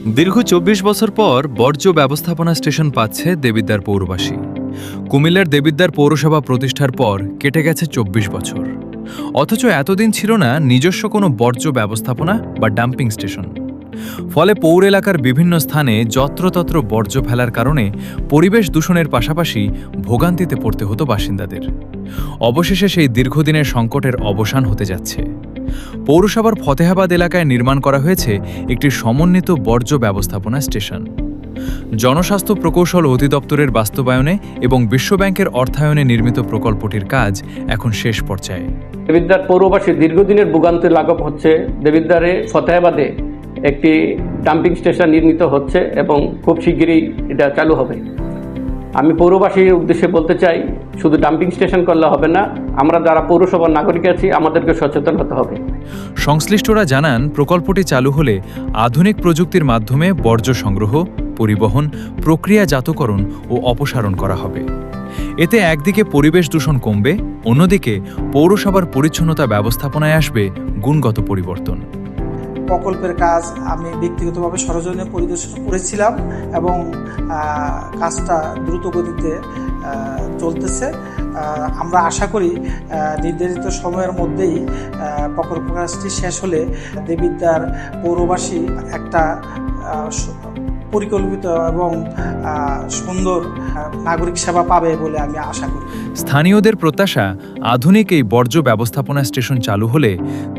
দীর্ঘ ২৪ বছর পর বর্জ্য ব্যবস্থাপনা স্টেশন পাচ্ছে দেবিদ্বার পৌরবাসী। কুমিল্লার দেবিদ্বার পৌরসভা প্রতিষ্ঠার পর কেটে গেছে ২৪ বছর, অথচ এতদিন ছিল না নিজস্ব কোনো বর্জ্য ব্যবস্থাপনা বা ডাম্পিং স্টেশন। ফলে পৌর এলাকার বিভিন্ন স্থানে যত্রতত্র বর্জ্য ফেলার কারণে পরিবেশ দূষণের পাশাপাশি ভোগান্তিতে পড়তে হতো বাসিন্দাদের। অবশেষে সেই দীর্ঘদিনের সংকটের অবসান হতে যাচ্ছে। পৌরসভার ফতেহাবাদ এলাকায় নির্মাণ করা হয়েছে একটি সমন্বিত বর্জ্য ব্যবস্থাপনা স্টেশন। জনস্বাস্থ্য প্রকৌশল অধিদপ্তরের বাস্তবায়নে এবং বিশ্বব্যাংকের অর্থায়নে নির্মিত প্রকল্পটির কাজ এখন শেষ পর্যায়ে। দেবিদ্বার পৌরবাসী দীর্ঘদিনের ভোগান্তি লাঘব হচ্ছে। দেবিদ্বারে ফতেহাবাদে একটি ডাম্পিং স্টেশন নির্মিত হচ্ছে এবং খুব শিগগিরই এটা চালু হবে। আমি পৌরবাসীর উদ্দেশ্যে বলতে চাই, শুধু ডাম্পিং স্টেশন করলে হবে না, আমরা যারা পৌরসভার নাগরিক আছি আমাদেরকে সচেতন হতে হবে। সংশ্লিষ্টরা জানান, প্রকল্পটি চালু হলে আধুনিক প্রযুক্তির মাধ্যমে বর্জ্য সংগ্রহ, পরিবহন, প্রক্রিয়াজাতকরণ ও অপসারণ করা হবে। এতে একদিকে পরিবেশ দূষণ কমবে, অন্যদিকে পৌরসভার পরিচ্ছন্নতা ব্যবস্থাপনায় আসবে গুণগত পরিবর্তন। প্রকল্পের কাজ আমি ব্যক্তিগতভাবে সরজমিনে পরিদর্শন করেছিলাম এবং কাজটা দ্রুত গতিতে চলতেছে। আমরা আশা করি নির্ধারিত সময়ের মধ্যেই প্রকল্প কাজটি শেষ হলে দেবিদ্বার পৌরবাসী একটা পরিকল্পিত এবং সুন্দর নাগরিক সেবা পাবে বলে আমি আশা করি। স্থানীয়দের প্রত্যাশা, আধুনিক এই বর্জ্য ব্যবস্থাপনা স্টেশন চালু হলে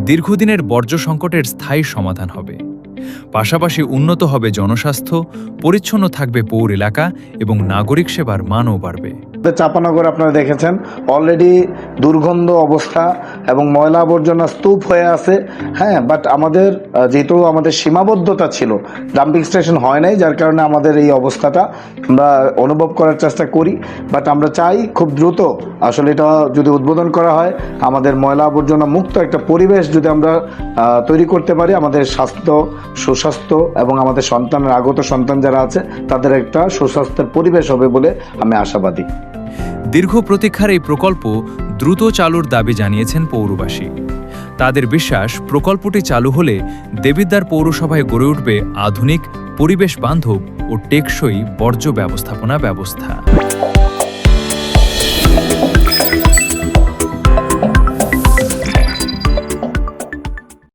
দীর্ঘদিনের বর্জ্য সংকটের স্থায়ী সমাধান হবে। পাশাপাশি উন্নত হবে জনস্বাস্থ্য, পরিচ্ছন্ন থাকবে পৌর এলাকা এবং নাগরিক সেবার মানও বাড়বে। চাপানগর আপনারা দেখেছেন, অলরেডি দুর্গন্ধ অবস্থা এবং ময়লা আবর্জনা স্তূপ হয়ে আছে। বাট আমাদের যেহেতু আমাদের সীমাবদ্ধতা ছিল, ডাম্পিং স্টেশন হয় নাই, যার কারণে আমাদের এই অবস্থাটা আমরা অনুভব করার চেষ্টা করি। বাট আমরা চাই খুব দ্রুত আসলে এটা যদি উদ্বোধন করা হয়, আমাদের ময়লা আবর্জনা মুক্ত একটা পরিবেশ যদি আমরা তৈরি করতে পারি, আমাদের স্বাস্থ্য, সুস্বাস্থ্য এবং আমাদের সন্তানের আগত সন্তান যারা আছে তাদের একটা সুস্বাস্থ্যের পরিবেশ হবে বলে আমি আশাবাদী। দীর্ঘ প্রতীক্ষার এই প্রকল্প দ্রুত চালুর দাবি জানিয়েছেন পৌরবাসী। তাদের বিশ্বাস, প্রকল্পটি চালু হলে দেবিদ্বার পৌরসভায় গড়ে উঠবে আধুনিক, পরিবেশ বান্ধব ও টেকসই বর্জ্য ব্যবস্থাপনা ব্যবস্থা।